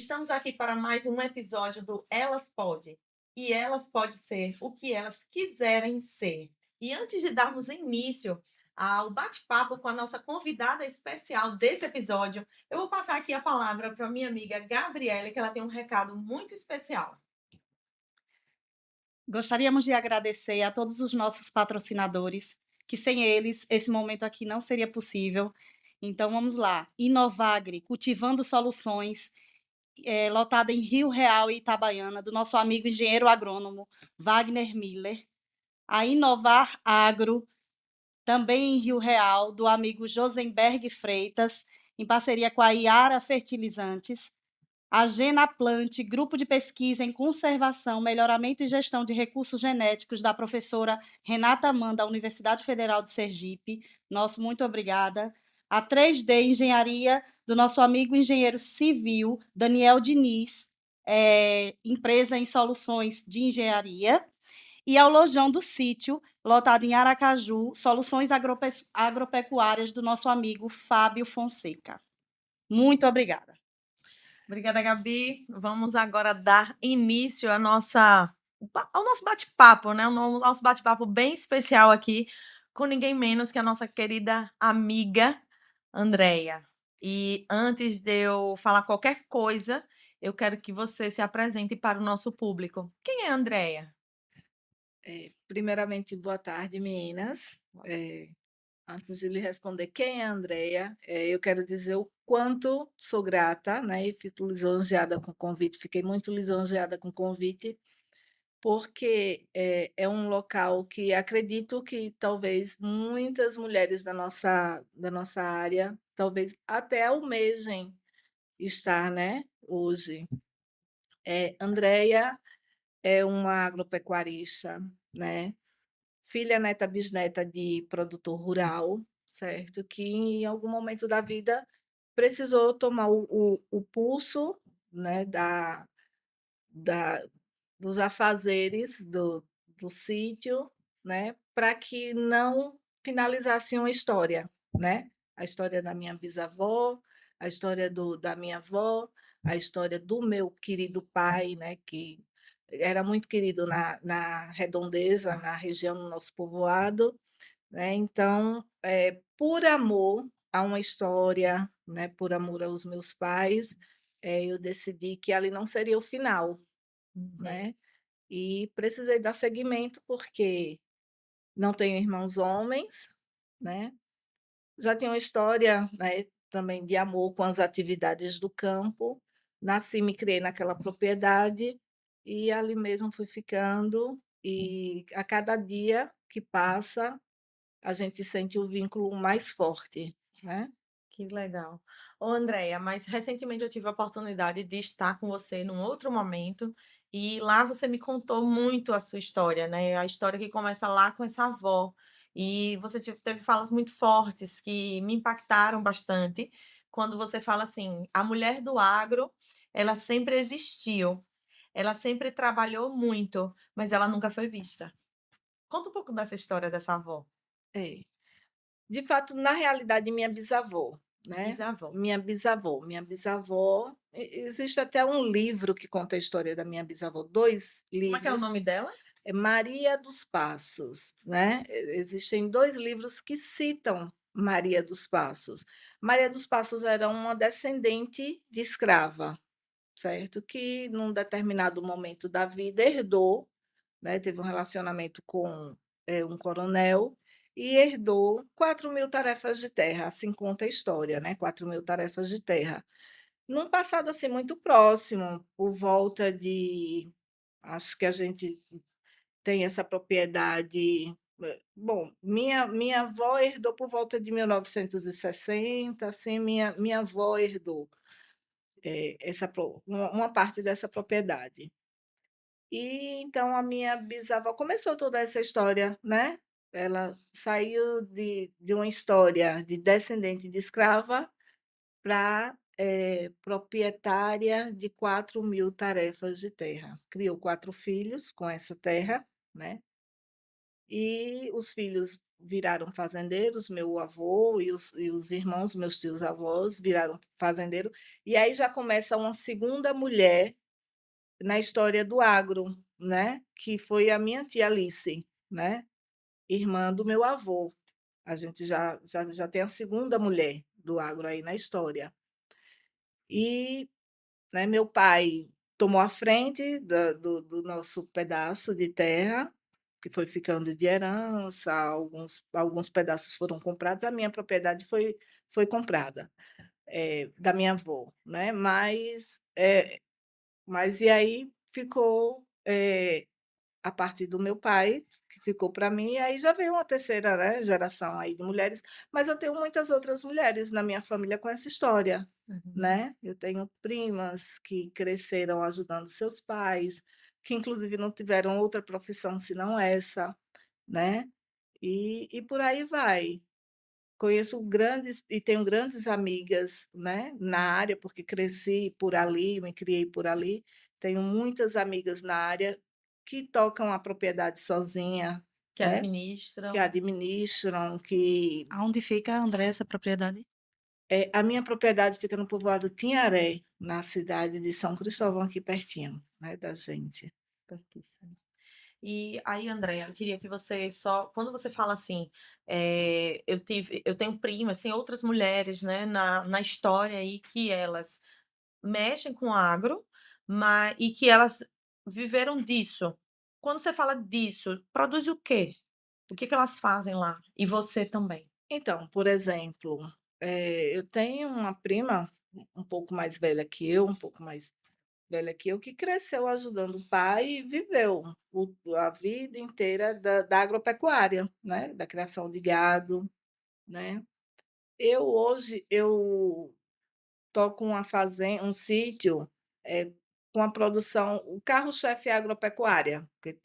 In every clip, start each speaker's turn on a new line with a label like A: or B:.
A: Estamos aqui para mais um episódio do Elas Pode. E elas podem ser o que elas quiserem ser. E antes de darmos início ao bate-papo com a nossa convidada especial desse episódio, eu vou passar aqui a palavra para minha amiga Gabriele, que ela tem um recado muito especial.
B: Gostaríamos de agradecer a todos os nossos patrocinadores, que sem eles esse momento aqui não seria possível. Então vamos lá. Inovagre, cultivando soluções, lotada em Rio Real e Itabaiana, do nosso amigo engenheiro agrônomo Wagner Miller. A Inovar Agro, também em Rio Real, do amigo Josenberg Freitas, em parceria com a Iara Fertilizantes. A Genaplante, grupo de pesquisa em conservação, melhoramento e gestão de recursos genéticos da professora Renata Mann, da Universidade Federal de Sergipe. Nosso muito obrigada. A 3D Engenharia, do nosso amigo engenheiro civil, Daniel Diniz, empresa em soluções de engenharia. E ao Lojão do Sítio, lotado em Aracaju, soluções agropecuárias do nosso amigo Fábio Fonseca. Muito obrigada.
A: Obrigada, Gabi. Vamos agora dar início ao nosso bate-papo, né? O nosso bate-papo bem especial aqui com ninguém menos que a nossa querida amiga Andréia. E antes de eu falar qualquer coisa, eu quero que você se apresente para o nosso público. Quem é a Andréia?
C: Primeiramente, boa tarde, meninas. Antes de lhe responder quem é a Andrea, eu quero dizer o quanto sou grata, né? E fico lisonjeada com o convite, fiquei muito lisonjeada com o convite, porque é um local que acredito que talvez muitas mulheres da nossa área, talvez até almejem estar, né, hoje. Andrea é uma agropecuarista, né? Filha, neta, bisneta de produtor rural, certo? Que em algum momento da vida precisou tomar o pulso, né, da, dos afazeres do sítio, né, para que não finalizasse uma história, né? A história da minha bisavó, a história da minha avó, a história do meu querido pai, né, que era muito querido na redondeza, na região do nosso povoado, né? Então, por amor a uma história, né, por amor aos meus pais, eu decidi que ali não seria o final,
A: Uhum.
C: né? E precisei dar seguimento porque não tenho irmãos homens, né? Já tinha uma história, né, também de amor com as atividades do campo. Nasci, me criei naquela propriedade e ali mesmo fui ficando. E a cada dia que passa, a gente sente o vínculo mais forte, né?
A: Que legal. Ô, Andréia, mas recentemente eu tive a oportunidade de estar com você num outro momento e lá você me contou muito a sua história, né? A história que começa lá com essa avó. E você teve falas muito fortes que me impactaram bastante quando você fala assim: a mulher do agro, ela sempre existiu, ela sempre trabalhou muito, mas ela nunca foi vista. Conta um pouco dessa história dessa avó.
C: É. De fato, na realidade, minha bisavó, né?
A: Bisavó.
C: Minha bisavó, existe até um livro que conta a história da minha bisavó, 2
A: Como é que é o
C: livros,
A: nome dela?
C: é Maria dos Passos, né? Existem 2 livros que citam Maria dos Passos. Maria dos Passos era uma descendente de escrava, certo? Que num determinado momento da vida herdou, né, teve um relacionamento com, um coronel e herdou 4.000 tarefas de terra, assim conta a história, né, 4.000 tarefas de terra. Num passado, assim, muito próximo, por volta de acho que a gente tem essa propriedade, bom, minha avó herdou por volta de 1960, assim, minha avó herdou, essa uma parte dessa propriedade. E então a minha bisavó começou toda essa história, né? Ela saiu de uma história de descendente de escrava para proprietária de 4.000 tarefas de terra. Criou 4 filhos com essa terra, né? E os filhos viraram fazendeiros, meu avô e os irmãos, meus tios-avós, viraram fazendeiro, e aí já começa uma segunda mulher na história do agro, né, que foi a minha tia Alice, né, irmã do meu avô. A gente já tem a segunda mulher do agro aí na história. E, né, meu pai tomou a frente do nosso pedaço de terra, que foi ficando de herança, alguns pedaços foram comprados, a minha propriedade foi comprada, da minha avó, né, mas e aí ficou, a partir do meu pai, que ficou para mim, e aí já veio uma terceira, né, geração aí de mulheres, mas eu tenho muitas outras mulheres na minha família com essa história,
A: Uhum.
C: né. Eu tenho primas que cresceram ajudando seus pais, que inclusive não tiveram outra profissão senão essa, né, e por aí vai. Conheço grandes e tenho grandes amigas, né, na área, porque cresci por ali, me criei por ali. Tenho muitas amigas na área que tocam a propriedade sozinha,
A: Que
C: né, que
A: administram.
C: administram, que
B: Aonde fica, André, essa propriedade?
C: a minha propriedade fica no povoado Tinharé, na cidade de São Cristóvão, aqui pertinho, né, da gente.
A: Pertíssimo. E aí, Andréia, eu queria que você só, quando você fala assim, eu tenho primas, tem outras mulheres, né, na história aí que elas mexem com agro, e que elas viveram disso. Quando você fala disso, produz o quê? O que que elas fazem lá? E você também?
C: Então, por exemplo, eu tenho uma prima um pouco mais velha que eu, um pouco mais velha que eu, que cresceu ajudando o pai e viveu a vida inteira da agropecuária, né, da criação de gado, né. Eu toco uma fazenda, um sítio, com a produção, o carro-chefe é a agropecuária, porque,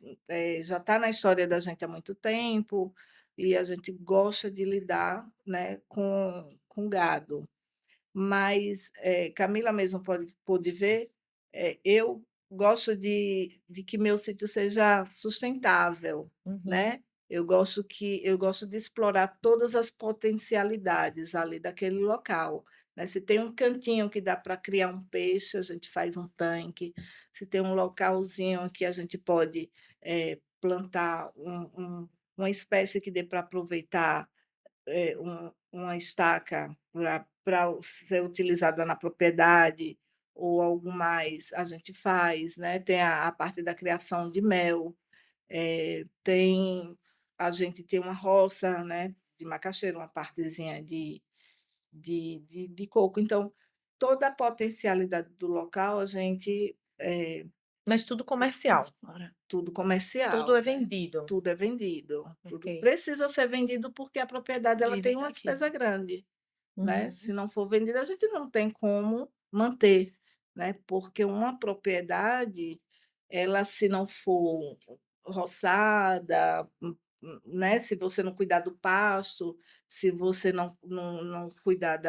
C: já está na história da gente há muito tempo, e a gente gosta de lidar, né, com gado. Mas, Camila mesmo pôde ver, eu gosto de que meu sítio seja sustentável,
A: Uhum.
C: né. Eu gosto de explorar todas as potencialidades ali daquele local, né. Se tem um cantinho que dá para criar um peixe, a gente faz um tanque. Se tem um localzinho que a gente pode, plantar uma espécie que dê para aproveitar, uma estaca para ser utilizada na propriedade ou algo mais, a gente faz, né. Tem a parte da criação de mel, a gente tem uma roça, né, de macaxeira, uma partezinha de coco. Então, toda a potencialidade do local a gente,
A: Mas tudo comercial,
B: Explora.
C: tudo
A: tudo
C: comercial,
A: é
C: né,
A: vendido.
C: tudo é vendido, tudo
A: Ok.
C: precisa ser vendido, porque a propriedade ela
B: Vive
C: tem uma
B: daqui.
C: despesa grande. Né, se
A: Uhum.
C: não for vendida, a gente não tem como manter, né, porque uma propriedade, ela se não for roçada, né, se você não cuidar do pasto, se você não cuidar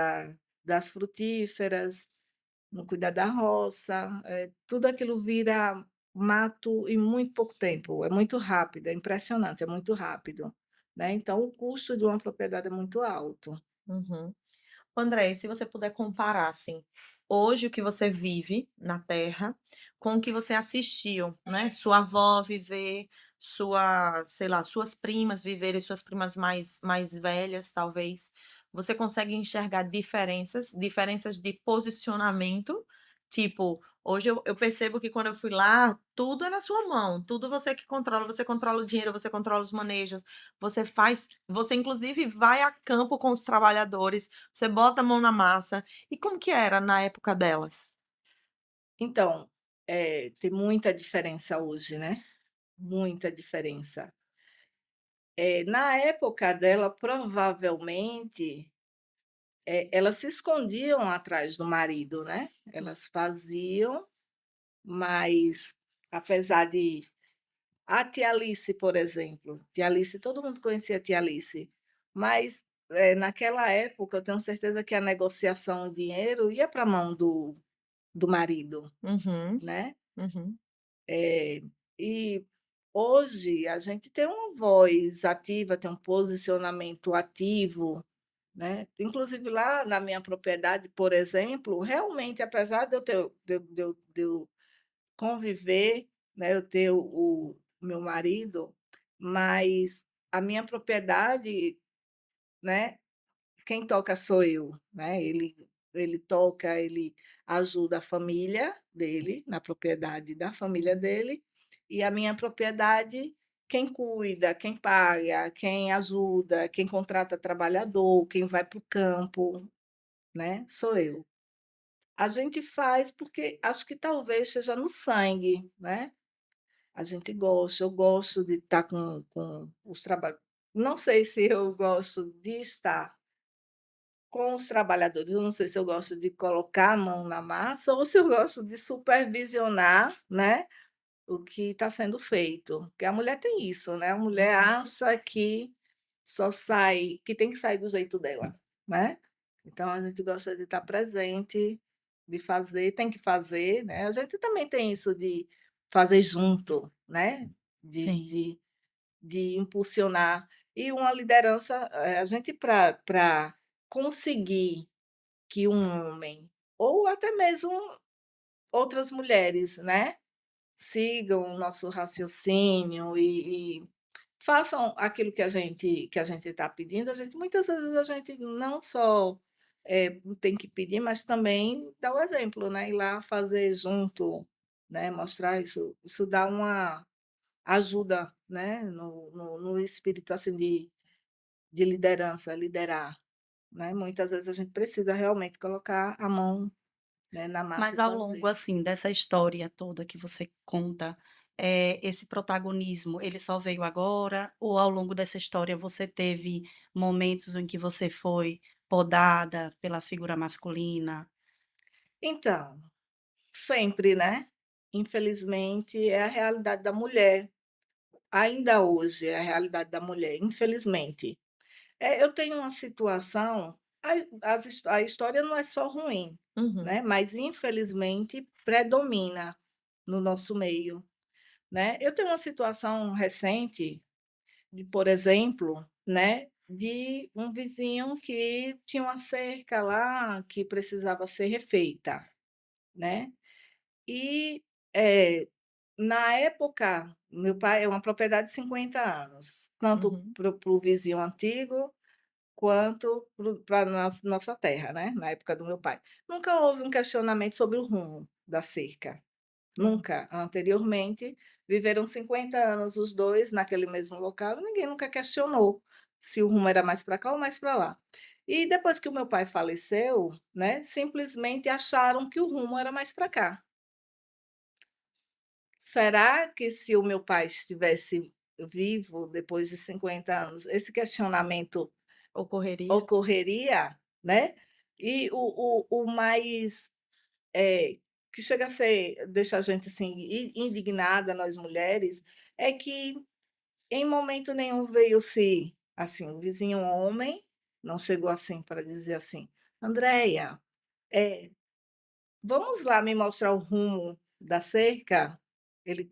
C: das frutíferas, não cuidar da roça, tudo aquilo vira mato em muito pouco tempo, é muito rápido, é impressionante, é muito rápido, né, então o custo de uma propriedade é muito alto.
A: Uhum. André, se você puder comparar, assim, hoje o que você vive na Terra com o que você assistiu, né, sua avó viver, sei lá, suas primas viverem, suas primas mais velhas, talvez. Você consegue enxergar diferenças de posicionamento? Tipo, hoje eu percebo que quando eu fui lá, tudo é na sua mão, tudo você controla o dinheiro, você controla os manejos, você inclusive vai a campo com os trabalhadores, você bota a mão na massa. E como que era na época delas?
C: Então, tem muita diferença hoje, né, muita diferença. Na época dela, provavelmente, elas se escondiam atrás do marido, né, elas faziam, mas apesar de a tia Alice, por exemplo, tia Alice, todo mundo conhecia a tia Alice, mas, naquela época, eu tenho certeza que a negociação, o dinheiro ia para a mão do marido,
A: Uhum,
C: né.
A: uhum.
C: Eh, e Hoje a gente tem uma voz ativa, tem um posicionamento ativo, né. Inclusive lá na minha propriedade, por exemplo, realmente apesar de eu conviver, né, eu ter o meu marido, mas a minha propriedade, né, quem toca sou eu, né, ele toca, ele ajuda a família dele, na propriedade da família dele, e a minha propriedade, quem cuida, quem paga, quem ajuda, quem contrata trabalhador, quem vai para o campo, né, sou eu. A gente faz porque acho que talvez seja no sangue, né, a gente gosta, eu gosto de estar com os trabalhos. Não sei se eu gosto de estar com os trabalhadores, eu não sei se eu gosto de colocar a mão na massa ou se eu gosto de supervisionar, né, o que está sendo feito, porque a mulher tem isso, né, a mulher
A: Uhum.
C: acha que só sai que tem que sair do jeito dela, né. Então a gente gosta de estar presente, de fazer, tem que fazer, né, a gente também tem isso de fazer junto, né, de
B: Sim.
C: de de impulsionar. E uma liderança, a gente para conseguir que um homem, ou até mesmo outras mulheres, né, sigam o nosso raciocínio e façam aquilo que a gente está pedindo, a gente muitas vezes a gente não só, tem que pedir, mas também dar o exemplo, né, ir lá fazer junto, né, mostrar isso dá uma ajuda, né, no espírito, assim, de liderança, liderar, né, muitas vezes a gente precisa realmente colocar a mão, né, na massa
B: Mas
C: e
B: ao longo,
C: fazer.
B: assim, dessa história toda que você conta, esse protagonismo, ele só veio agora ou ao longo dessa história você teve momentos em que você foi podada pela figura masculina?
C: Então, sempre, né, infelizmente é a realidade da mulher, ainda hoje é a realidade da mulher, infelizmente. Eu tenho uma situação, a história não é só ruim,
A: Uhum.
C: né, mas infelizmente predomina no nosso meio, né. Eu tenho uma situação recente de, por exemplo, né, de um vizinho que tinha uma cerca lá que precisava ser refeita, né. E, na época, meu pai é uma propriedade de 50 anos, tanto
A: Uhum.
C: para o vizinho antigo, quanto para nossa terra, né, na época do meu pai. Nunca houve um questionamento sobre o rumo da cerca,
A: Uhum.
C: nunca. Anteriormente, viveram 50 anos os 2 naquele mesmo local, ninguém nunca questionou se o rumo era mais para cá ou mais para lá. E depois que o meu pai faleceu, né, simplesmente acharam que o rumo era mais para cá. Será que se o meu pai estivesse vivo depois de 50 anos, esse questionamento
A: Ocorreria?
C: ocorreria, né? E o mais, que chega a ser deixa a gente, assim, indignada, nós mulheres, é que em momento nenhum veio-se assim, o vizinho homem não chegou assim para dizer assim: "Andreia, eh, vamos lá me mostrar o rumo da cerca?"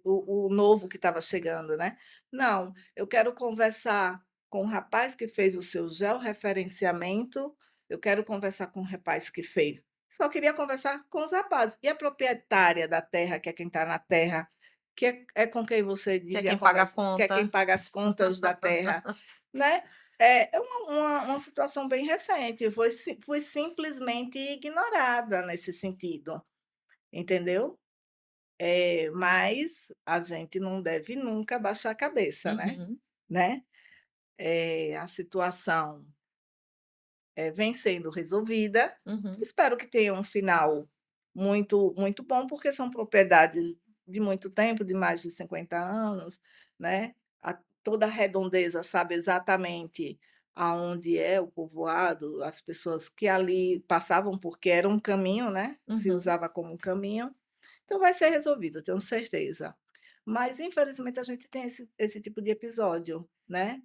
C: O novo que estava chegando, né. "Não, eu quero conversar com o rapaz que fez o seu georreferenciamento, eu quero conversar com o rapaz que fez", só queria conversar com os rapazes. E a proprietária da terra, que é quem está na terra, que é com quem você
A: Que é
C: devia
A: quem paga a
C: conversar, que é quem
A: conta.
C: paga as contas da terra, né. É uma situação bem recente, fui simplesmente ignorada nesse sentido, entendeu? Mas a gente não deve nunca baixar a cabeça,
A: Uhum.
C: né. A situação, vem sendo resolvida,
A: Uhum.
C: espero que tenha um final muito bom, porque são propriedades de muito tempo, de mais de 50 anos, né, toda a redondeza sabe exatamente aonde é o povoado, as pessoas que ali passavam, porque era um caminho, né, se
A: Uhum.
C: usava como um caminho. Então vai ser resolvido, eu tenho certeza. Mas infelizmente a gente tem esse tipo de episódio, né.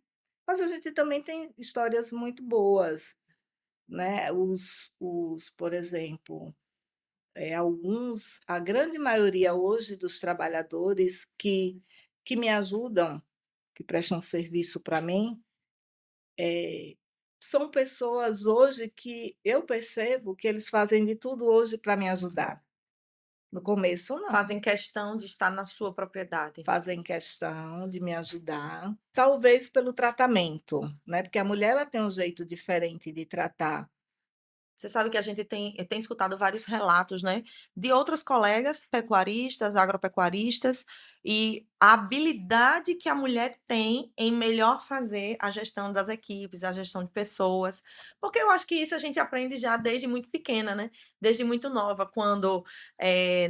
C: Mas a gente também tem histórias muito boas, né, por exemplo, alguns a grande maioria hoje dos trabalhadores que que me ajudam, que prestam serviço para mim, são pessoas hoje que eu percebo que eles fazem de tudo hoje para me ajudar. No começo, não.
A: Fazem questão de estar na sua propriedade.
C: Fazem questão de me ajudar, talvez pelo tratamento, né, porque a mulher ela tem um jeito diferente de tratar.
A: Você sabe que a gente tem escutado vários relatos, né, de outros colegas pecuaristas, agropecuaristas, e a habilidade que a mulher tem em melhor fazer a gestão das equipes, a gestão de pessoas, porque eu acho que isso a gente aprende já desde muito pequena, né, desde muito nova, quando,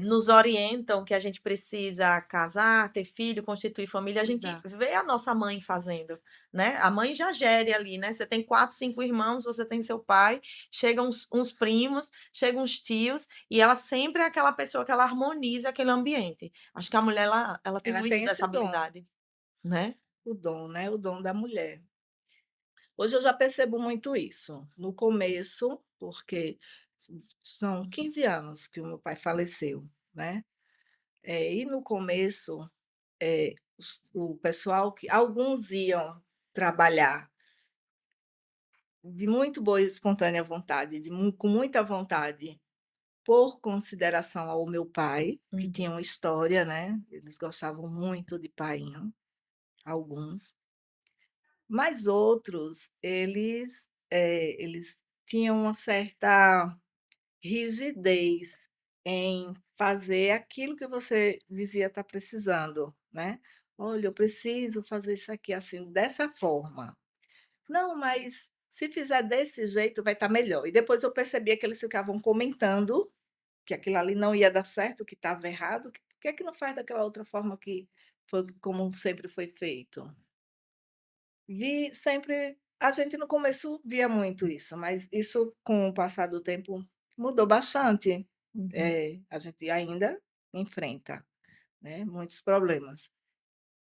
A: nos orientam que a gente precisa casar, ter filho, constituir família, a gente
B: Cuidar.
A: vê a nossa mãe fazendo, né, a mãe já gere ali, né, você tem 4, 5 irmãos, você tem seu pai, chegam uns primos, chegam uns tios, e ela sempre é aquela pessoa que ela harmoniza aquele ambiente. Acho que a mulher ela tem
C: Ela
A: muito
C: tem esse
A: dessa
C: dom,
A: habilidade, né.
C: o dom, né, o dom da mulher. Hoje eu já percebo muito isso. No começo, porque são 15 anos que o meu pai faleceu, né, e no começo, o pessoal que alguns iam trabalhar de muito boa e espontânea vontade, com muita vontade, por consideração ao meu pai, que tinha
A: Uhum.
C: uma história, né, eles gostavam muito de painho, alguns. Mas outros, eles tinham uma certa rigidez em fazer aquilo que você dizia estar precisando, né. "Olha, eu preciso fazer isso aqui, assim, dessa forma". "Não, mas se fizer desse jeito vai estar melhor". E depois eu percebia que eles ficavam comentando que aquilo ali não ia dar certo, que estava errado, que "por que que não faz daquela outra forma que foi como sempre foi feito?". Vi sempre a gente no começo via muito isso, mas isso com o passar do tempo mudou bastante.
A: Uhum.
C: A gente ainda enfrenta, né, muitos problemas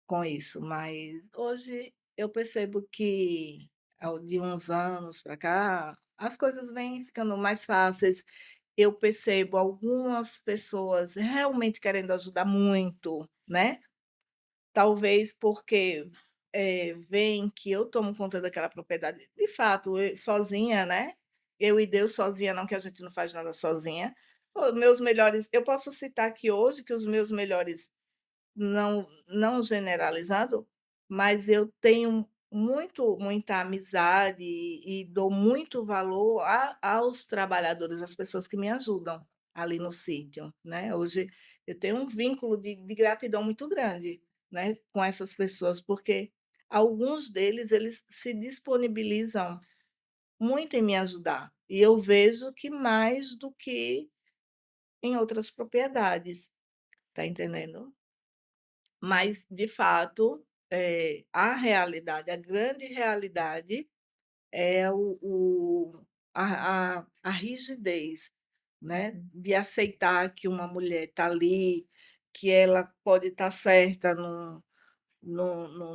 C: com isso, mas hoje eu percebo que de uns anos para cá, as coisas vêm ficando mais fáceis. Eu percebo algumas pessoas realmente querendo ajudar muito, né. Talvez porque, veem que eu tomo conta daquela propriedade, de fato, sozinha, né, eu e Deus sozinha não, que a gente não faz nada sozinha. Os meus melhores eu posso citar aqui hoje que os meus melhores, não generalizando, mas eu tenho muita amizade e dou muito valor aos trabalhadores, às pessoas que me ajudam ali no sítio, né. Hoje eu tenho um vínculo de gratidão muito grande, né, com essas pessoas, porque alguns deles, eles se disponibilizam muito em me ajudar, e eu vejo que mais do que em outras propriedades, tá entendendo? Mas, de fato, a realidade, a grande realidade é a rigidez, né,
A: Uhum.
C: de aceitar que uma mulher está ali, que ela pode estar certa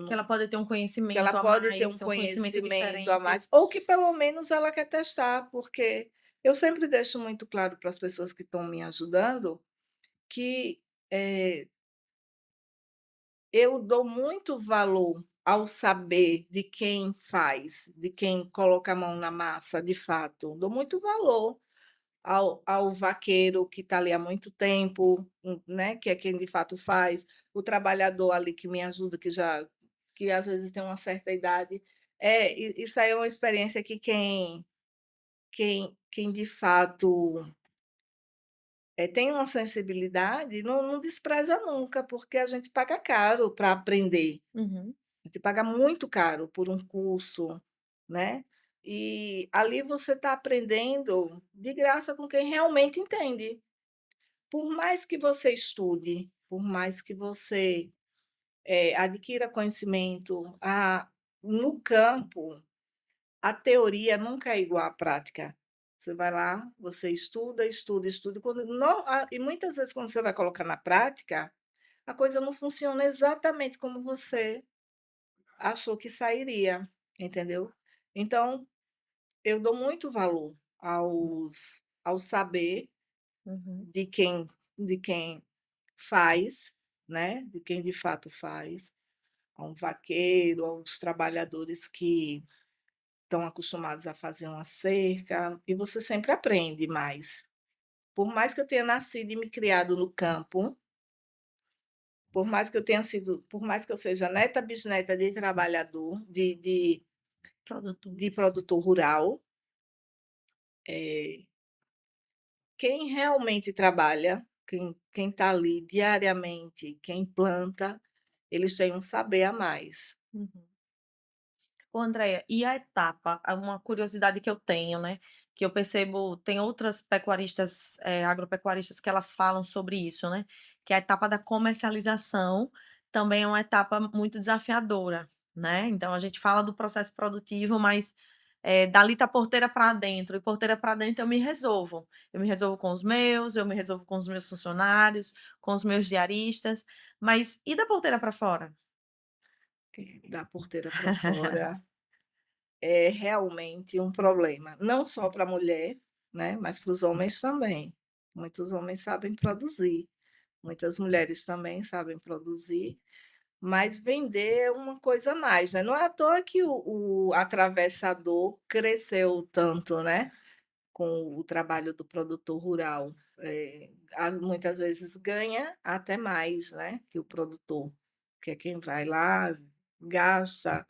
A: Que ela
C: no
A: pode ter um
C: que ela
A: conhecimento a
C: pode ter um
A: mais, um conhecimento
C: conhecimento a
A: diferente.
C: mais, ou que pelo menos ela quer testar, porque eu sempre deixo muito claro para as pessoas que estão me ajudando que, eh eu dou muito valor ao saber de quem faz, de quem coloca a mão na massa, de fato. Dou muito valor ao vaqueiro que está ali há muito tempo, né, que é quem de fato faz, o trabalhador ali que me ajuda, que às vezes tem uma certa idade. Isso aí é uma experiência que quem de fato, tem uma sensibilidade, não despreza nunca, porque a gente paga caro para aprender.
A: Uhum,
C: A gente paga muito caro por um curso, né, e ali você está aprendendo de graça com quem realmente entende. Por mais que você estude, por mais que você, adquira conhecimento, no campo, a teoria nunca é igual à prática. Você vai lá, você estuda, estuda, estuda, e muitas vezes quando você vai colocar na prática, a coisa não funciona exatamente como você achou que sairia, entendeu? Então, eu dou muito valor ao saber
A: uhum.
C: de quem faz, né, de quem de fato faz, a um vaqueiro, aos trabalhadores que estão acostumados a fazer uma cerca, e você sempre aprende mais. Por mais que eu tenha nascido e me criado no campo, por mais que eu seja neta, bisneta de trabalhador, de
A: Produtores.
C: produtor rural, eh, quem realmente trabalha, quem está ali diariamente, quem planta, eles têm um saber a mais.
A: Uhum. Ô, Andréia, e a etapa? Uma curiosidade que eu tenho, né? Que eu percebo, tem outras pecuaristas, agropecuaristas que elas falam sobre isso, né? Que a etapa da comercialização também é uma etapa muito desafiadora, né? Então a gente fala do processo produtivo, mas dali tá porteira para dentro, e porteira para dentro eu me resolvo. Eu me resolvo com os meus, eu me resolvo com os meus funcionários, com os meus diaristas, mas e da porteira para fora?
C: Da porteira para fora é realmente um problema, não só para a mulher, né, mas para os homens também. Muitos homens sabem produzir, muitas mulheres também sabem produzir, mas vender é uma coisa a mais, né. Não é à toa que o atravessador cresceu tanto, né, com o trabalho do produtor rural. Muitas vezes ganha até mais, né, que o produtor, que é quem vai lá, gasta,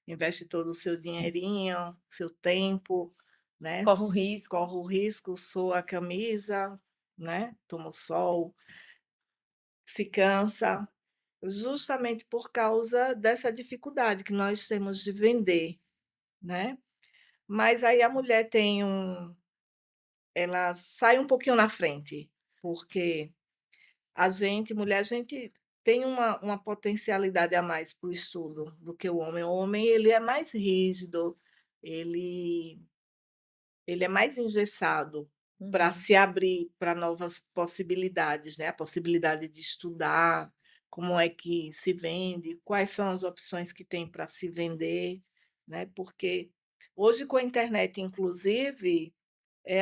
C: investe todo o seu dinheirinho, seu tempo, né,
A: Corre o risco.
C: corre o risco, sua a camisa, né, toma o sol, se cansa, justamente por causa dessa dificuldade que nós temos de vender, né. Mas aí a mulher tem ela sai um pouquinho na frente, porque a gente mulher, a gente tem uma potencialidade a mais para o estudo do que o homem. O homem, ele é mais rígido, ele ele é mais engessado para
A: Uhum.
C: se abrir para novas possibilidades, né, a possibilidade de estudar, como é que se vende, quais são as opções que tem para se vender, né, porque hoje com a internet inclusive,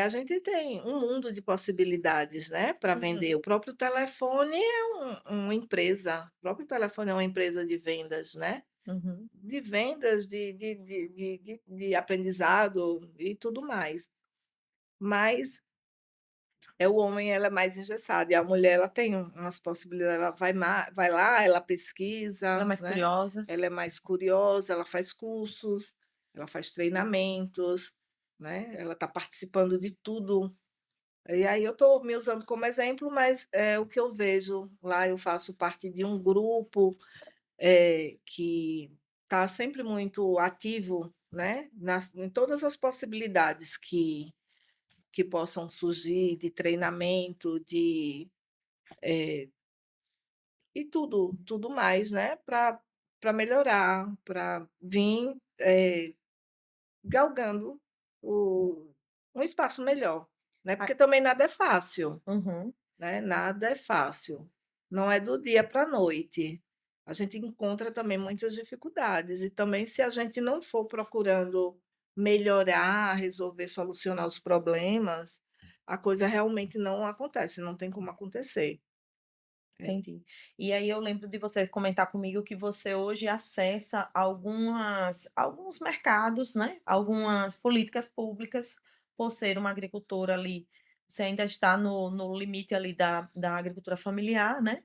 C: a gente tem um mundo de possibilidades, né, para vender.
A: Uhum.
C: O próprio telefone é uma empresa, o próprio telefone é uma empresa de vendas, né,
A: Uhum.
C: de vendas, de aprendizado e tudo mais. Mas o homem, ela é mais engessado e a mulher, ela tem umas possibilidades, ela vai lá, ela
A: Ela é
C: pesquisa,
A: mais
C: né,
A: curiosa.
C: ela é mais curiosa, ela faz cursos, ela faz treinamentos, né, ela está participando de tudo. E aí eu estou me usando como exemplo, mas é o que eu vejo lá. Eu faço parte de um grupo, que está sempre muito ativo, né, em todas as possibilidades que possam surgir de treinamento, e tudo mais, né, para melhorar, para vir, galgando o um espaço melhor, né,
A: Ai,
C: porque também nada é fácil.
A: uhum.
C: Né, nada é fácil, não é do dia para a noite. A gente encontra também muitas dificuldades e também se a gente não for procurando melhorar, resolver, solucionar os problemas, a coisa realmente não acontece, não tem como acontecer. É.
A: Entendi. E aí eu lembro de você comentar comigo que você hoje acessa alguns mercados, né, algumas políticas públicas, por ser uma agricultora ali, você ainda está no limite ali da agricultura familiar, né,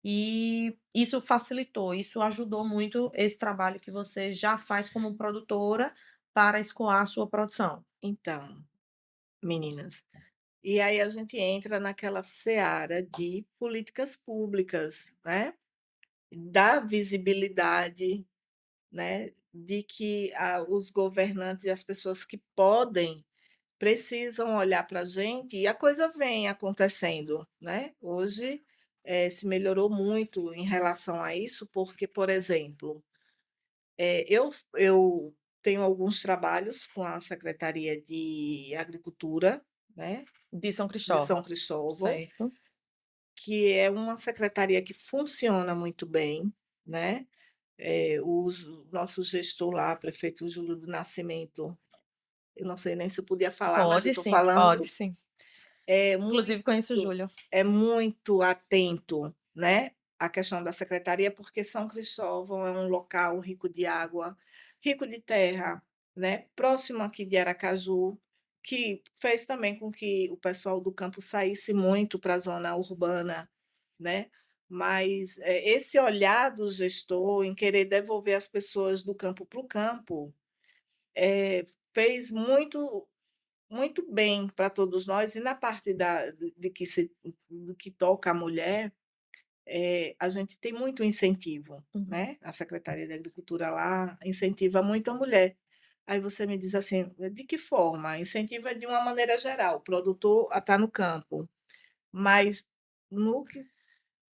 A: e isso facilitou, isso ajudou muito esse trabalho que você já faz como produtora para escoar a sua produção.
C: Então, meninas, e aí a gente entra naquela seara de políticas públicas, né, da visibilidade, né, de que os governantes e as pessoas que podem, precisam olhar para a gente e a coisa vem acontecendo, né. Hoje, se melhorou muito em relação a isso, porque, por exemplo, eu tenho alguns trabalhos com a Secretaria de Agricultura, né,
A: De São
C: de São
A: Cristóvão,
C: Cristóvão,
A: certo.
C: que é uma secretaria que funciona muito bem, né. O nosso gestor lá, prefeito Júlio do Nascimento, eu não sei nem se eu podia falar, mas eu estou
A: Pode
C: falando,
A: sim.
C: é muito
A: Inclusive conheço o Júlio.
C: é muito atento, né, a questão da secretaria, porque São Cristóvão é um local rico de água, rico de terra, né, próximo aqui de Aracaju, que fez também com que o pessoal do campo saísse muito para a zona urbana, né. Mas, esse olhar do gestor em querer devolver as pessoas do campo para o campo, fez muito bem para todos nós, e na parte de que se do que toca a mulher, a gente tem muito incentivo,
A: Uhum.
C: né, a Secretaria de Agricultura lá incentiva muito a mulher. Aí você me diz assim: "De que forma?". Incentiva de uma maneira geral, o produtor a estar no campo, mas no que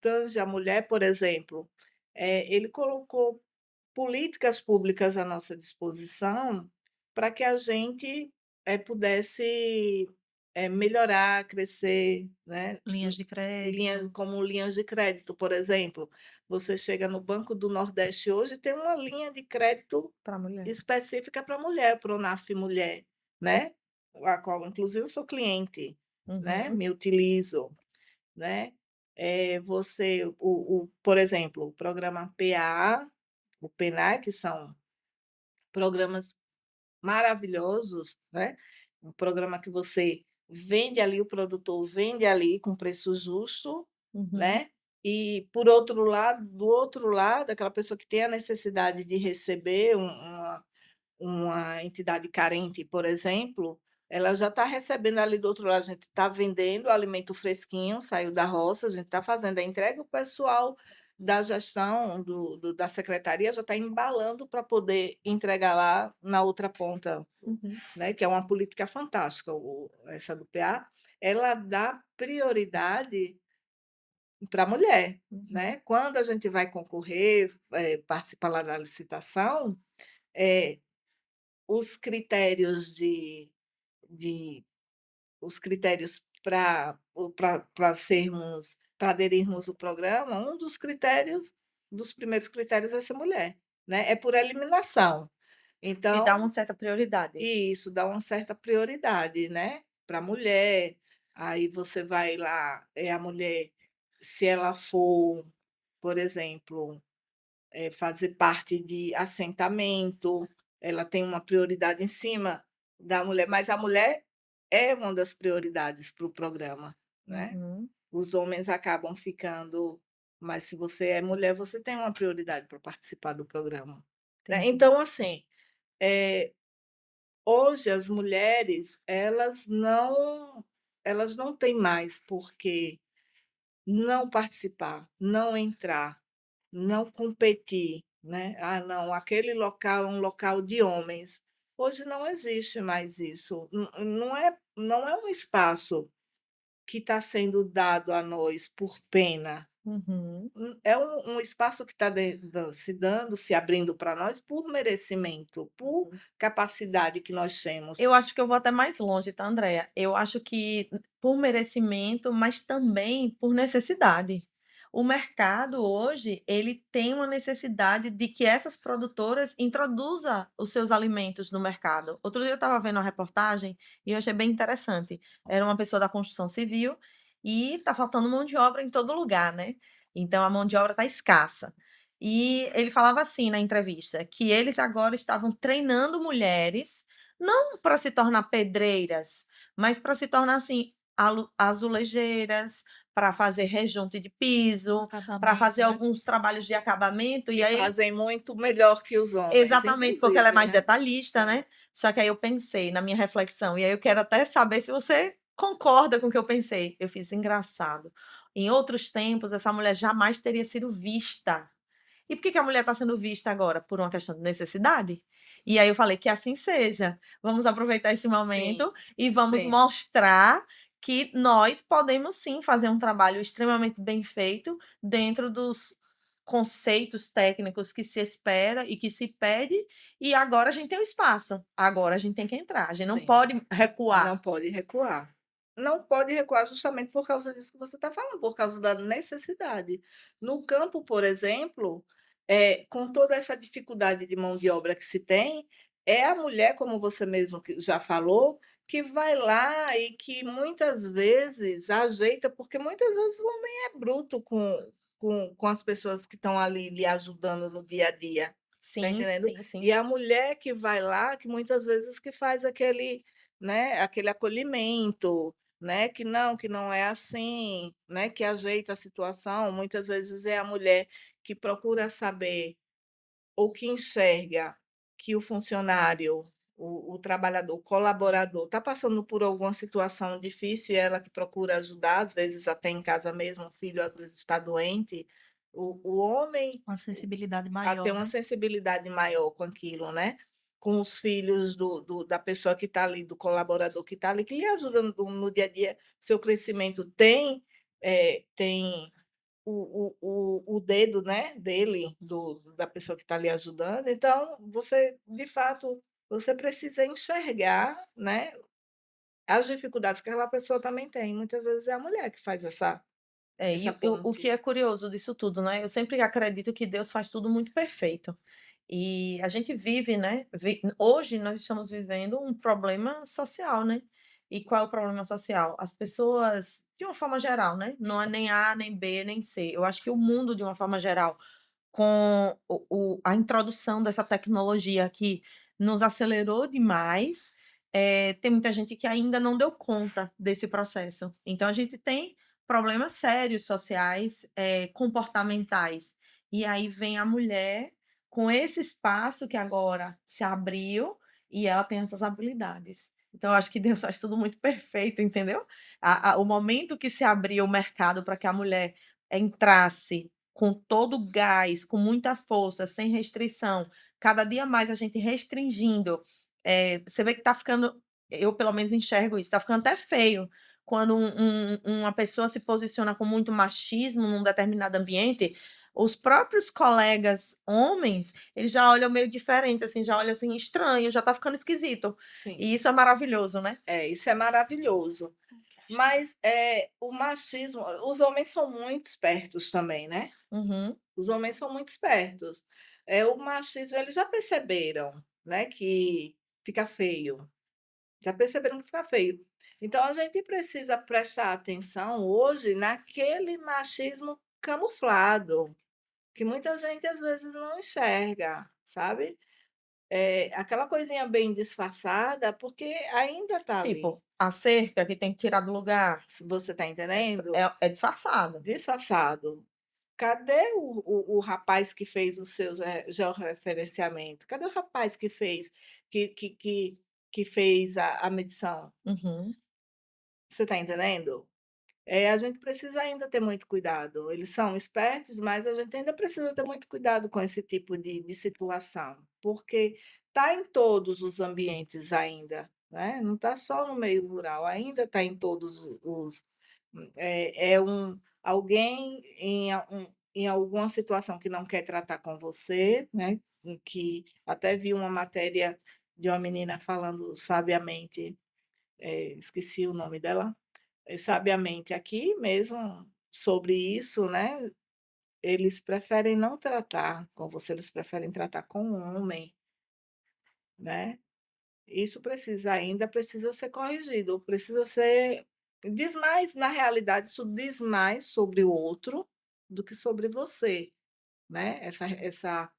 C: tange a mulher, por exemplo, ele colocou políticas públicas à nossa disposição para que a gente, pudesse, melhorar, crescer, né,
A: Linhas de crédito
C: como linhas de crédito, por exemplo. Você chega no Banco do Nordeste hoje, tem uma linha de crédito
A: para mulher.
C: específica para mulher, Pronaf Mulher, né, a qual inclusive eu sou cliente, né,
A: Uhum,
C: me utilizo, né. Você por exemplo, o programa PAA, o PENAI, que são programas maravilhosos, né, um programa que você vende ali, o produtor vende ali com preço justo,
A: uhum,
C: né, e por outro lado do outro lado, aquela pessoa que tem a necessidade de receber uma entidade carente, por exemplo, ela já está recebendo ali do outro lado, a gente está vendendo alimento fresquinho, saiu da roça, a gente está fazendo a entrega, o pessoal da gestão da secretaria já está embalando para poder entregar lá na outra ponta,
A: uhum,
C: né, que é uma política fantástica, essa do PA, ela dá prioridade para a mulher,
A: uhum.
C: né. Quando a gente vai concorrer, participar lá da licitação, eh os critérios de os critérios para sermos para aderirmos ao programa, um dos primeiros critérios é ser mulher, né, é por eliminação.
A: E dá
C: Então,
A: uma certa prioridade.
C: isso dá uma certa prioridade, né, para a mulher, aí você vai lá, é a mulher, se ela for, por exemplo, fazer parte de assentamento, ela tem uma prioridade em cima da mulher, mas a mulher é uma das prioridades para o programa, né.
A: Uhum,
C: Os homens acabam ficando, mas se você é mulher, você tem uma prioridade para participar do programa, né.
A: entendi.
C: Então assim, eh, hoje as mulheres, elas não têm mais por que não participar, não entrar. Não competir, né. "Ah, não, aquele local é um local de homens". Hoje não existe mais isso. Não é um espaço que está sendo dado a nós por pena.
A: Uhum.
C: É um espaço que está se dando, se abrindo para nós por merecimento, por capacidade que nós temos.
A: Eu acho que eu vou até mais longe, tá, Andréia? Eu acho que por merecimento, mas também por necessidade. O mercado hoje, ele tem uma necessidade de que essas produtoras introduza os seus alimentos no mercado. Outro dia eu estava vendo uma reportagem e eu achei bem interessante. Era uma pessoa da construção civil e tá faltando mão de obra em todo lugar, né? Então a mão de obra tá escassa. E ele falava assim na entrevista, que eles agora estavam treinando mulheres não para se tornar pedreiras, mas para se tornar, assim, azulejeiras, para fazer rejunte de piso, para
B: Acabamento,
A: fazer
B: né.
A: alguns trabalhos de acabamento, e
C: Que
A: aí ele
C: fazem muito melhor que os homens,
A: exatamente, porque ela é
C: inclusive,
A: mais
C: né.
A: detalhista,
C: Sim,
A: né. Só que aí eu pensei na minha reflexão, e aí eu quero até saber se você concorda com o que eu pensei. Eu fiz: "Engraçado, em outros tempos essa mulher jamais teria sido vista". E por que que a mulher está sendo vista agora? Por uma questão de necessidade? E aí eu falei: "Que assim seja, vamos aproveitar esse
C: sim,
A: momento e vamos
C: sim.
A: mostrar que nós podemos sim fazer um trabalho extremamente bem feito dentro dos conceitos técnicos que se espera e que se pede, e agora a gente tem o espaço, agora a gente tem que entrar, a gente não
C: Sim,
A: pode recuar".
C: não pode recuar. Não pode recuar justamente por causa disso que você está falando, por causa da necessidade. No campo, por exemplo, com toda essa dificuldade de mão de obra que se tem, é a mulher, como você mesmo que já falou, que vai lá e que muitas vezes ajeita, porque muitas vezes o homem é bruto com as pessoas que estão ali lhe ajudando no dia a dia, tá
A: Sim,
C: entendendo?
A: sim, sim.
C: E a mulher que vai lá, que muitas vezes que faz aquele, né, aquele acolhimento, né, que não é assim, né, que ajeita a situação, muitas vezes é a mulher que procura saber ou que enxerga que o funcionário, o trabalhador, o colaborador está passando por alguma situação difícil e ela que procura ajudar, às vezes até em casa mesmo, o filho às vezes está doente, o homem
B: Uma sensibilidade
C: a ter
B: maior,
C: uma
B: né?
C: sensibilidade maior com aquilo, né? Com os filhos da pessoa que está ali, do colaborador que está ali, que lhe ajuda no dia a dia, seu crescimento tem o dedo, né, dele, da pessoa que está lhe ajudando. Então, você, de fato, você precisa enxergar, né, as dificuldades que aquela pessoa também tem. Muitas vezes é a mulher que faz
A: É,
C: essa
A: e o que
C: ponte.
A: é curioso disso tudo, né, eu sempre acredito que Deus faz tudo muito perfeito. E a gente vive, né, hoje nós estamos vivendo um problema social, né. E qual é o problema social? As pessoas, de uma forma geral, né, não é nem A, nem B, nem C, eu acho que o mundo de uma forma geral, com a introdução dessa tecnologia que nos acelerou demais, tem muita gente que ainda não deu conta desse processo. Então a gente tem problemas sérios sociais, comportamentais. E aí vem a mulher com esse espaço que agora se abriu e ela tem essas habilidades. Então eu acho que Deus faz tudo muito perfeito, entendeu? O momento que se abriu o mercado para que a mulher entrasse com todo o gás, com muita força, sem restrição, cada dia mais a gente restringindo, você vê que está ficando, eu pelo menos enxergo isso, está ficando até feio quando uma pessoa se posiciona com muito machismo num determinado ambiente, os próprios colegas homens, eles já olham meio diferente, assim, já olham assim estranho, já está ficando esquisito.
C: Sim,
A: E isso é maravilhoso, né?
C: isso é maravilhoso. Mas o machismo, os homens são muito espertos também, né?
A: Uhum,
C: Os homens são muito espertos. O machismo, eles já perceberam, né, que fica feio. Já perceberam que fica feio. Então a gente precisa prestar atenção hoje naquele machismo camuflado, que muita gente às vezes não enxerga, sabe? Aquela coisinha bem disfarçada, porque ainda está ali.
A: tipo, a cerca que tem que tirar do lugar,
C: Você está entendendo?
A: é disfarçado.
C: Disfarçado. Cadê o rapaz que fez o seu georreferenciamento? Cadê o rapaz que fez que que que que fez a medição?
A: Uhum,
C: Você está entendendo? A gente precisa ainda ter muito cuidado. Eles são espertos, mas a gente ainda precisa ter muito cuidado com esse tipo de situação, porque está em todos os ambientes ainda, né? Não está só no meio rural, ainda está em todos os. Alguém em alguma situação que não quer tratar com você, né? Em que até vi uma matéria de uma menina falando sabiamente, esqueci o nome dela, sabiamente aqui mesmo sobre isso, né? Eles preferem não tratar com você, eles preferem tratar com um homem, né? Isso ainda precisa ser corrigido, precisa ser. Diz mais, na realidade, isso diz mais sobre o outro do que sobre você, né? Essa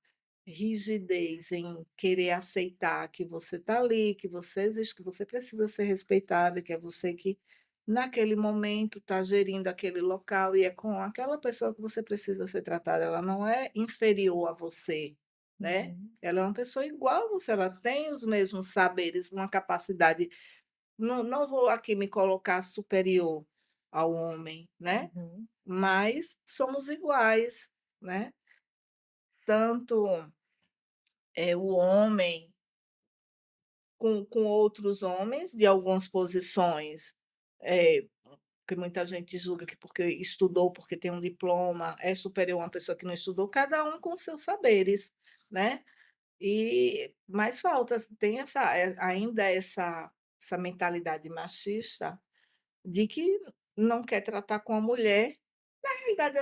C: rigidez em querer aceitar que você está ali, que você existe, que você precisa ser respeitada, que é você que, naquele momento, está gerindo aquele local e é com aquela pessoa que você precisa ser tratada. Ela não é inferior a você, né?
A: uhum,
C: Ela é uma pessoa igual a você, ela tem os mesmos saberes, uma capacidade. Não vou aqui me colocar superior ao homem, né?
A: uhum.
C: Mas somos iguais, né? Tanto o homem com outros homens de algumas posições, que muita gente julga que porque estudou, porque tem um diploma, é superior a uma pessoa que não estudou, cada um com seus saberes, né? Mas falta, tem ainda essa mentalidade machista de que não quer tratar com a mulher. Na realidade,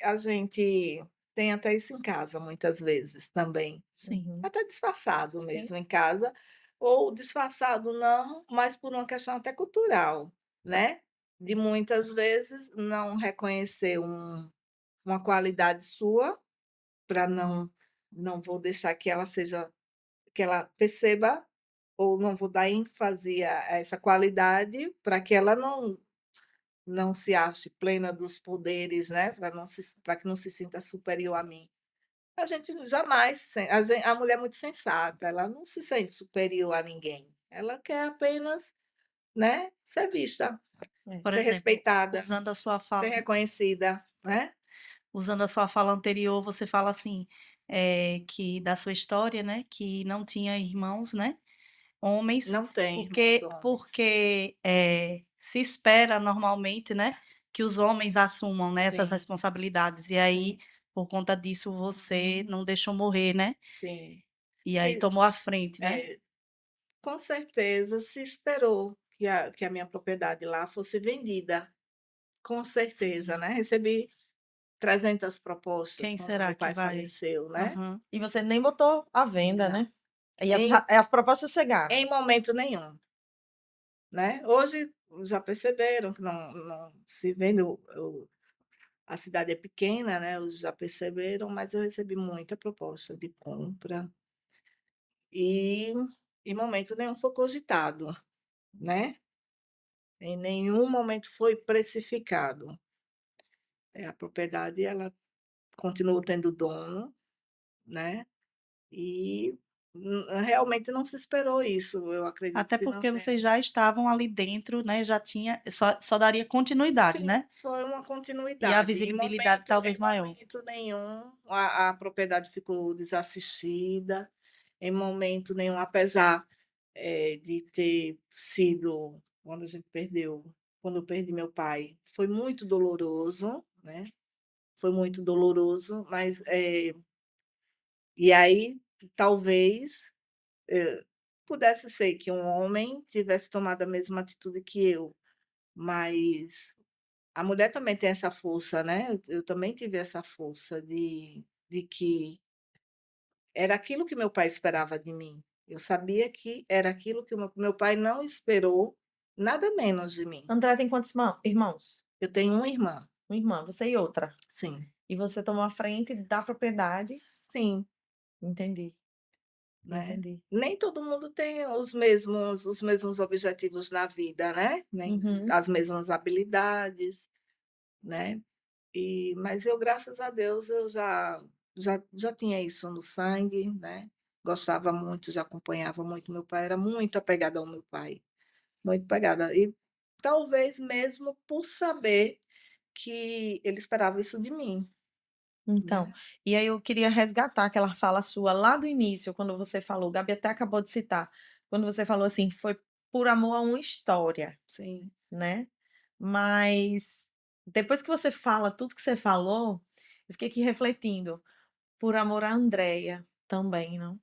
C: a gente tem até isso em casa, muitas vezes também.
A: Sim,
C: Até disfarçado
A: sim.
C: mesmo em casa, ou disfarçado não, mas por uma questão até cultural, né? De muitas vezes não reconhecer uma qualidade sua, para não vou deixar que ela seja que ela perceba, ou não vou dar ênfase a essa qualidade, para que ela não se ache plena dos poderes, né, para que não se sinta superior a mim. A gente jamais se sen a mulher é muito sensata, ela não se sente superior a ninguém, ela quer apenas, né, ser vista,
A: É.
B: Por
C: ser
B: exemplo,
C: respeitada,
B: usando a sua
C: ser
B: fala
C: reconhecida, né.
B: usando a sua fala anterior, você fala assim, que da sua história, né, que não tinha irmãos, né, homens,
C: Não tem irmãos
B: porque
C: homens.
B: porque, se espera normalmente, né, que os homens assumam, né, essas
C: Sim,
B: responsabilidades, e aí,
C: sim,
B: por conta disso, você não deixou morrer, né,
C: sim.
B: e aí
C: Se
B: tomou a frente, né.
C: é, com certeza se esperou que a minha propriedade lá fosse vendida, com certeza,
B: Sim.
C: né, recebi 300 propostas
B: Quem
C: quando
B: será
C: meu
B: que
C: pai
B: vai
C: faleceu, né.
B: aham.
A: E você nem botou à venda,
C: Não,
A: né? E
C: em
A: as propostas chegaram.
C: em momento nenhum, né. Hoje já perceberam que não se vende o a cidade é pequena, né, os já perceberam, mas eu recebi muita proposta de compra e em momento nenhum foi cogitado, né. Em nenhum momento foi precificado. A propriedade ela continuou tendo dono, né, e realmente não se esperou isso, eu acredito
B: Até
C: que não
B: porque
C: tenha.
B: vocês já estavam ali dentro, né, já tinha só daria continuidade,
C: Sim,
B: né,
C: foi uma
B: e a
C: continuidade.
B: visibilidade talvez
C: Em
B: maior.
C: momento nenhum a propriedade ficou desassistida, em momento nenhum, apesar, de ter sido quando eu perdi meu pai, foi muito doloroso, né, foi muito doloroso, mas, e aí talvez, pudesse ser que um homem tivesse tomado a mesma atitude que eu, mas a mulher também tem essa força, né, eu também tive essa força de que era aquilo que meu pai esperava de mim. Eu sabia que era aquilo que o meu pai não esperou nada menos de mim.
A: André tem quantos irmãos?
C: Eu tenho uma irmã,
A: Uma irmã, você e outra.
C: sim.
A: E você tomou a frente da propriedade.
C: Sim,
A: Entendi,
C: né.
A: entendi.
C: Nem todo mundo tem os mesmos objetivos na vida, né, nem
A: Uhum.
C: as mesmas habilidades, né. Mas eu, graças a Deus, eu já tinha isso no sangue, né, gostava muito, já acompanhava muito meu pai, era muito apegada ao meu pai, muito apegada. E talvez mesmo por saber que ele esperava isso de mim,
A: Então,
C: né.
A: e aí eu queria resgatar aquela fala sua lá do início, quando você falou, o Gabi até acabou de citar, quando você falou assim, foi por amor a uma história,
C: Sim,
A: né? Mas depois que você fala tudo que você falou, eu fiquei aqui refletindo, por amor a Andréia também, não?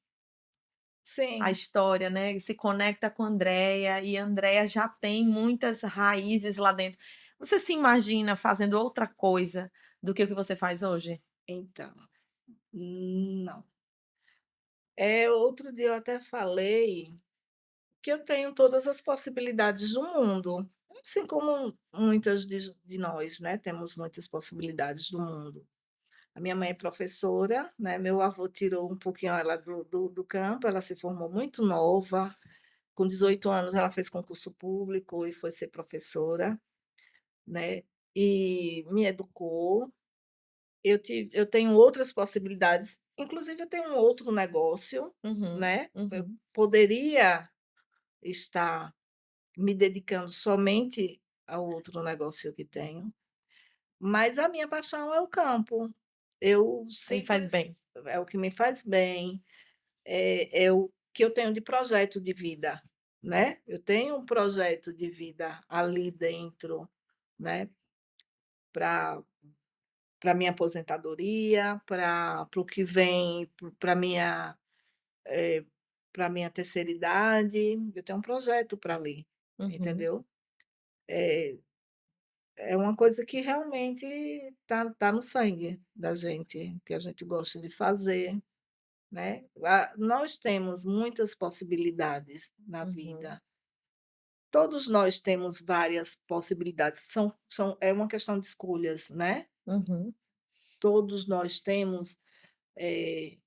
A: A
C: sim,
A: história, né, se conecta com a Andréia e a Andréia já tem muitas raízes lá dentro. Você se imagina fazendo outra coisa do que o que você faz hoje?
C: então, não. Outro dia eu até falei que eu tenho todas as possibilidades do mundo, assim como muitas de nós, né, temos muitas possibilidades do mundo. A minha mãe é professora, né, meu avô tirou um pouquinho ela do campo, ela se formou muito nova, com 18 anos ela fez concurso público e foi ser professora, né, e me educou. Eu tenho outras possibilidades, inclusive eu tenho um outro negócio,
A: Uhum,
C: né, eu
A: uhum.
C: poderia estar me dedicando somente ao outro negócio que tenho, mas a minha paixão é o campo. Eu
A: E faz
C: simples
A: bem.
C: É o que me faz bem, é o que eu tenho de projeto de vida, né. Eu tenho um projeto de vida ali dentro, né, para minha aposentadoria, para o que vem, para minha, eh, para minha terceira idade, eu tenho um projeto para ali,
A: Uhum.
C: entendeu. Eh É uma coisa que realmente tá no sangue da gente, que a gente gosta de fazer, né. Nós temos muitas possibilidades na
A: Uhum,
C: vida. Todos nós temos várias possibilidades, é uma questão de escolhas, né.
A: uhum.
C: todos nós temos, eh,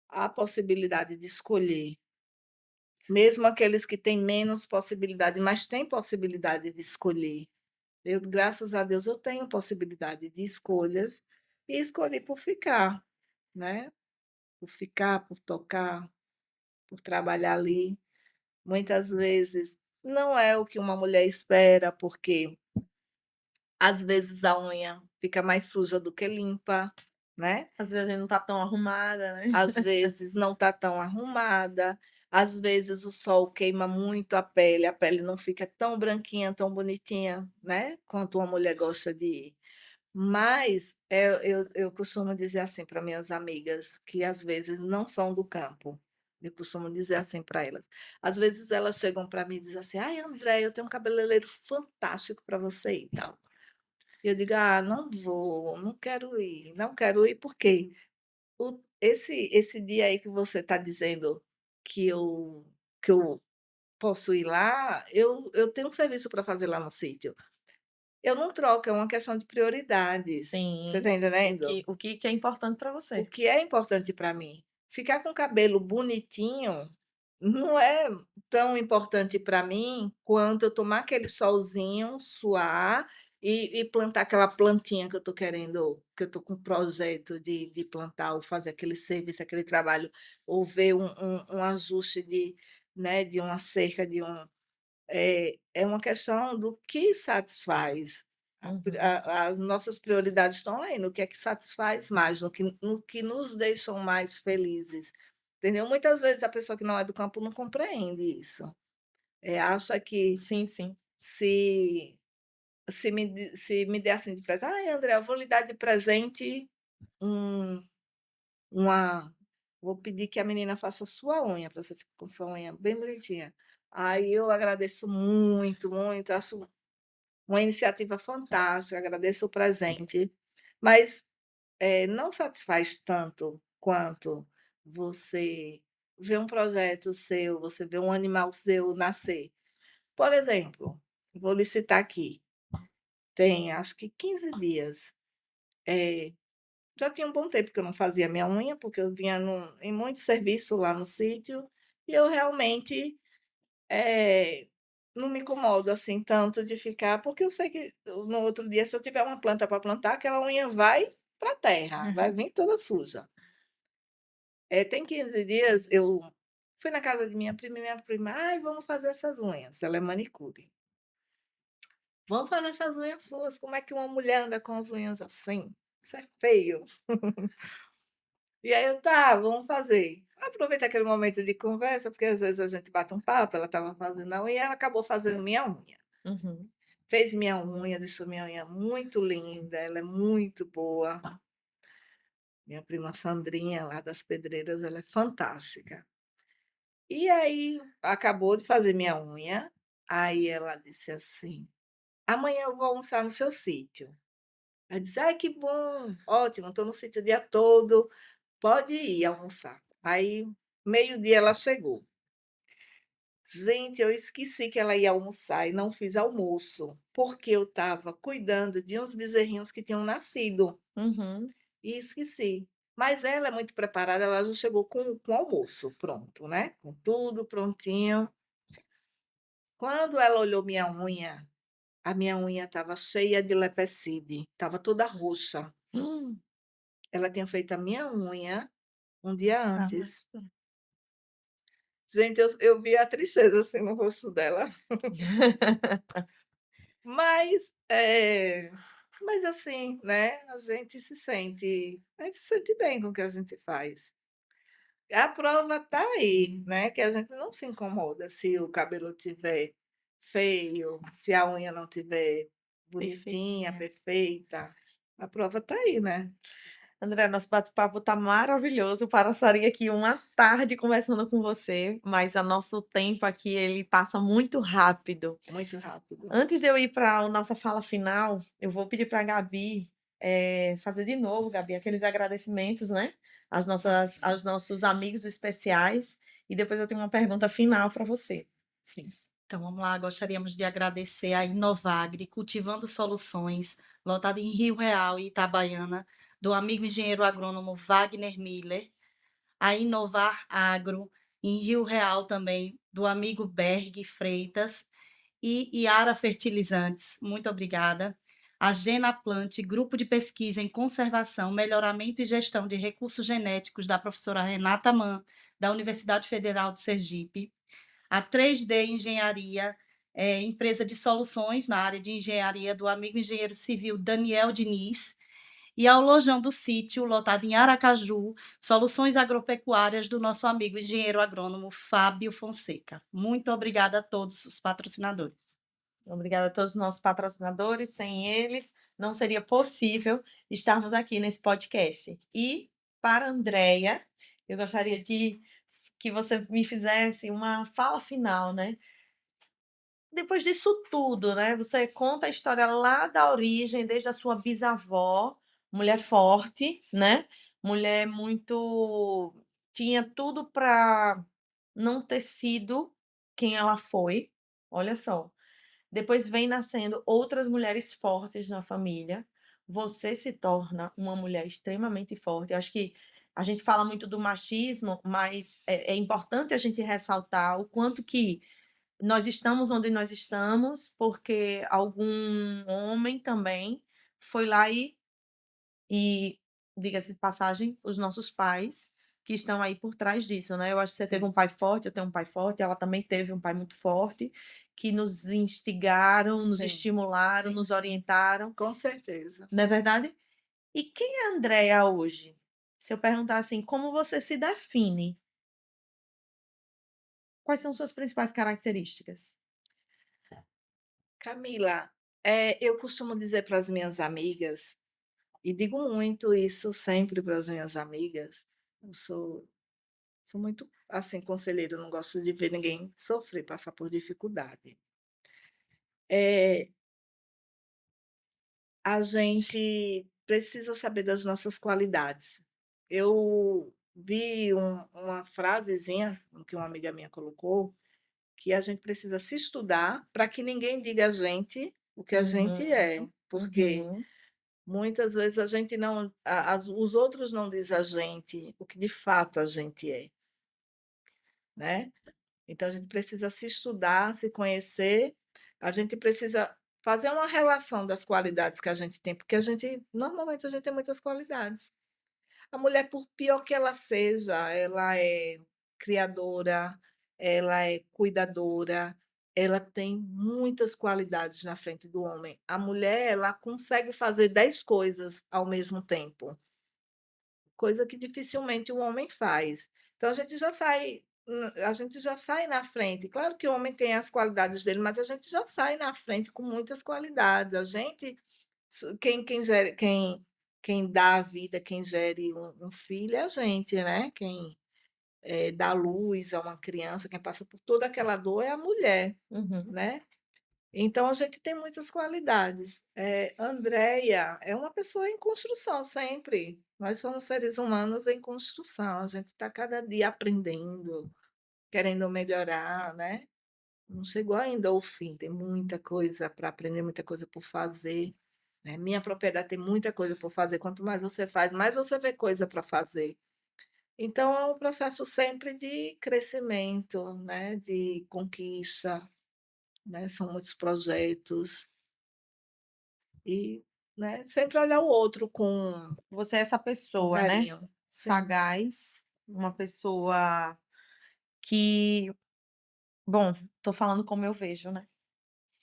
C: a possibilidade de escolher, mesmo aqueles que têm menos possibilidade, mas têm possibilidade de escolher. Eu, graças a Deus, eu tenho possibilidade de escolhas e escolhi por ficar, né, por ficar, por tocar, por trabalhar ali. Muitas vezes não é o que uma mulher espera, porque às vezes a unha fica mais suja do que limpa, né?
A: Às vezes a gente não tá tão arrumada, né.
C: Às vezes não está tão arrumada, às vezes o sol queima muito a pele não fica tão branquinha, tão bonitinha, né, quanto uma mulher gosta de ir. Mas, eu costumo dizer assim para minhas amigas, que às vezes não são do campo, eu costumo dizer assim para elas. Às vezes elas chegam para mim e dizem assim: "Ai, André, eu tenho um cabeleireiro fantástico para você ir e tal". E eu digo: "Ah, não vou, não quero ir, não quero ir, por quê? Esse dia aí que você está dizendo que eu posso ir lá, eu tenho um serviço para fazer lá no sítio. Eu não troco, é uma questão de prioridades, você
A: Sim,
C: está
A: o
C: entendendo?
A: que o que que é importante para
C: O
A: você.
C: que é importante para mim. Ficar com o cabelo bonitinho não é tão importante para mim quanto eu tomar aquele solzinho, suar e plantar aquela plantinha que eu estou querendo, que eu estou com um projeto de plantar ou fazer aquele serviço, aquele trabalho, ou ver um ajuste de, né, de uma cerca, é uma questão do que satisfaz.
A: Uhum.
C: As nossas prioridades estão aí, no que é que satisfaz mais, no que nos deixam mais felizes, entendeu? Muitas vezes a pessoa que não é do campo não compreende isso. Acha que
A: Sim, sim.
C: se se me der, assim, de presente: "Ai, André, eu vou lhe dar de presente um uma vou pedir que a menina faça sua unha, para você ficar com sua unha bem bonitinha". Aí eu agradeço muito, muito, acho uma iniciativa fantástica, agradeço o presente, mas, não satisfaz tanto quanto você ver um projeto seu, você ver um animal seu nascer. Por exemplo, vou lhe citar aqui, tem acho que 15 dias, eh, já tinha um bom tempo que eu não fazia minha unha, porque eu vinha em muito serviço lá no sítio, e eu realmente Eh, não me incomodo, assim, tanto de ficar porque eu sei que no outro dia, se eu tiver uma planta para plantar, aquela unha vai para a terra, vai vir toda suja. Tem 15 dias eu fui na casa de minha prima: "Ai, vamos fazer essas unhas", ela é manicure. "Vamos fazer essas unhas suas, como é que uma mulher anda com as unhas assim? Isso é feio". E aí eu: "Tá, vamos fazer". Aproveitei aquele momento de conversa, porque às vezes a gente bate um papo, ela estava fazendo a unha e ela acabou fazendo minha unha.
A: Uhum.
C: Fez minha unha, deixou minha unha muito linda, ela é muito boa. Minha prima Sandrinha, lá das Pedreiras, ela é fantástica. E aí, acabou de fazer minha unha, aí ela disse assim: "Amanhã eu vou almoçar no seu sítio". Eu disse: "Ai, que bom, ótimo, estou no sítio o dia todo, pode ir almoçar". Aí, meio-dia ela chegou. Gente, eu esqueci que ela ia almoçar e não fiz almoço, porque eu estava cuidando de uns bezerrinhos que tinham nascido,
A: Uhum.
C: e esqueci. Mas ela é muito preparada, ela já chegou com o almoço pronto, né, com tudo prontinho. Quando ela olhou minha unha, a minha unha estava cheia de lepecide, estava toda roxa.
A: Hum.
C: Ela tinha feito a minha unha um dia
B: Ah,
C: antes. Gente, eu vi a tristeza, assim, no rosto dela. Mas, mas assim, né, a gente se sente bem com o que a gente faz. A prova está aí, né, que a gente não se incomoda se o cabelo tiver feio, se a unha não tiver bonitinha,
B: perfeitinha.
C: perfeita, a prova está aí, né.
A: André, nosso bate-papo tá maravilhoso, passaria aqui uma tarde conversando com você, mas o nosso tempo aqui, ele passa muito rápido.
C: Muito rápido.
A: Antes de eu ir para a nossa fala final, eu vou pedir para a Gabi, fazer de novo, Gabi, aqueles agradecimentos, né,
C: Ah,
A: aos nossos amigos especiais, e depois eu tenho uma pergunta final para você.
B: Sim. Então vamos lá, gostaríamos de agradecer a Inovagre, Cultivando Soluções, lotada em Rio Real e Itabaiana. do amigo engenheiro agrônomo Wagner Miller, a Inovar Agro, em Rio Real também, do amigo Berg Freitas, e Iara Fertilizantes, muito obrigada. A Genaplant, Grupo de Pesquisa em Conservação, Melhoramento e Gestão de Recursos Genéticos, da professora Renata Mann, da Universidade Federal de Sergipe. A 3D Engenharia, empresa de soluções na área de engenharia, do amigo engenheiro civil Daniel Diniz. E ao Lojão do Sítio, lotado em Aracaju, soluções agropecuárias do nosso amigo engenheiro agrônomo Fábio Fonseca. Muito obrigada a todos os patrocinadores.
A: Obrigada a todos os nossos patrocinadores. Sem eles, não seria possível estarmos aqui nesse podcast. E para a Andréia, eu gostaria que você me fizesse uma fala final, né? Depois disso tudo, né? Você conta a história lá da origem, desde a sua bisavó, mulher forte, né? Mulher muito. Tinha tudo para não ter sido quem ela foi. Olha só. Depois vem nascendo outras mulheres fortes na família. Você se torna uma mulher extremamente forte. Eu acho que a gente fala muito do machismo, mas é importante a gente ressaltar o quanto que nós estamos onde nós estamos, porque algum homem também foi lá e diga-se de passagem, os nossos pais que estão aí por trás disso, né? Eu acho que você teve um pai forte, eu tenho um pai forte, ela também teve um pai muito forte, que nos instigaram, nos
C: Sim,
A: estimularam, nos orientaram,
C: com certeza.
A: não é verdade? E quem é a Andréia hoje? Se eu perguntar assim, como você se define? Quais são suas principais características?
C: Camila, eu costumo dizer para as minhas amigas, e digo muito isso sempre para as minhas amigas, eu sou muito, assim, conselheira, eu não gosto de ver ninguém sofrer, passar por dificuldade. Eh, a gente precisa saber das nossas qualidades. Eu vi uma frasezinha que uma amiga minha colocou, que a gente precisa se estudar para que ninguém diga a gente o que a gente é,
A: Uhum,
C: porque
A: uhum,
C: muitas vezes a gente não, os outros não dizem a gente o que de fato a gente é, né? Então a gente precisa se estudar, se conhecer, a gente precisa fazer uma relação das qualidades que a gente tem, porque normalmente a gente tem muitas qualidades. A mulher, por pior que ela seja, ela é criadora, ela é cuidadora, ela tem muitas qualidades na frente do homem. A mulher, ela consegue fazer 10 coisas ao mesmo tempo, coisa que dificilmente o homem faz. Então a gente já sai na frente. Claro que o homem tem as qualidades dele, mas a gente já sai na frente com muitas qualidades. A gente quem dá a vida, quem gere um filho é a gente, né? Quem, dá luz a uma criança, quem passa por toda aquela dor é a mulher,
A: uhum.
C: né? Então a gente tem muitas qualidades. Andréia é uma pessoa em construção sempre. Nós somos seres humanos em construção, a gente está cada dia aprendendo, querendo melhorar, né? Não chegou ainda ao fim, tem muita coisa para aprender, muita coisa por fazer, né. Minha propriedade tem muita coisa por fazer, quanto mais você faz, mais você vê coisa para fazer. Então é um processo sempre de crescimento, né, de conquista, né, são muitos projetos e, né, sempre olhar o outro
A: Você é essa
C: com
A: pessoa, né?
C: carinho. Sim.
A: Sagaz, uma pessoa que, bom, tô falando como eu vejo, né?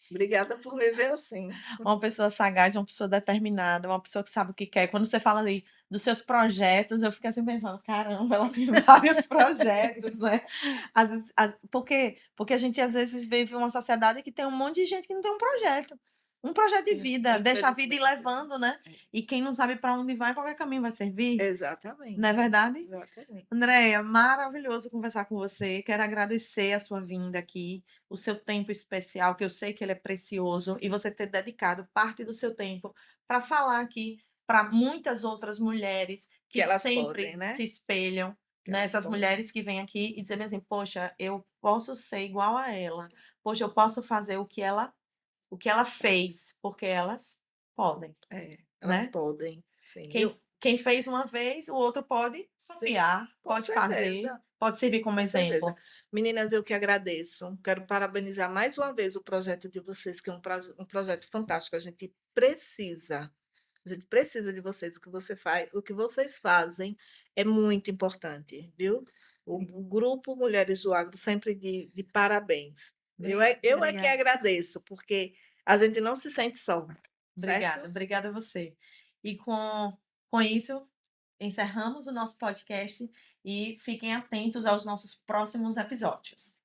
C: Obrigada por me ver assim.
A: Uma pessoa sagaz, uma pessoa determinada, uma pessoa que sabe o que quer. Quando você fala ali dos seus projetos, eu fico assim pensando, caramba, ela tem vários projetos, né? Às vezes, por quê? Porque a gente às vezes vive uma sociedade que tem um monte de gente que não tem um projeto. Um projeto de vida, deixa a vida ir
C: Infelizmente, né.
A: levando, né?
C: É.
A: E quem não sabe para onde vai, qualquer caminho vai servir, não é
C: Exatamente,
A: verdade?
C: exatamente.
A: Andréia, maravilhoso conversar com você. Quero agradecer a sua vinda aqui, o seu tempo especial, que eu sei que ele é precioso, e você ter dedicado parte do seu tempo para falar aqui para muitas outras mulheres
C: Que
A: que
C: elas podem,
A: sempre se
C: né,
A: espelham
C: que elas
A: nessas
C: podem.
A: mulheres que vêm aqui e dizem assim: Poxa, eu posso ser igual a ela, poxa, eu posso fazer o que ela fez, porque elas podem,
C: É, elas
A: né?
C: podem, sim.
A: Quem, quem fez uma vez, o outro pode
C: Sim,
A: copiar,
C: com
A: pode fazer,
C: certeza.
A: pode servir como
C: Com certeza.
A: exemplo.
C: Meninas, eu que agradeço. Quero parabenizar mais uma vez o projeto de vocês, que é um projeto fantástico. A gente precisa de vocês. O que você faz, o que vocês fazem é muito importante, viu? O grupo Mulheres do Agro sempre de parabéns. Eu é que
A: Obrigada.
C: agradeço, porque a gente não se sente só,
A: Obrigada,
C: certo?
A: obrigada a você. E com isso, encerramos o nosso podcast e fiquem atentos aos nossos próximos episódios.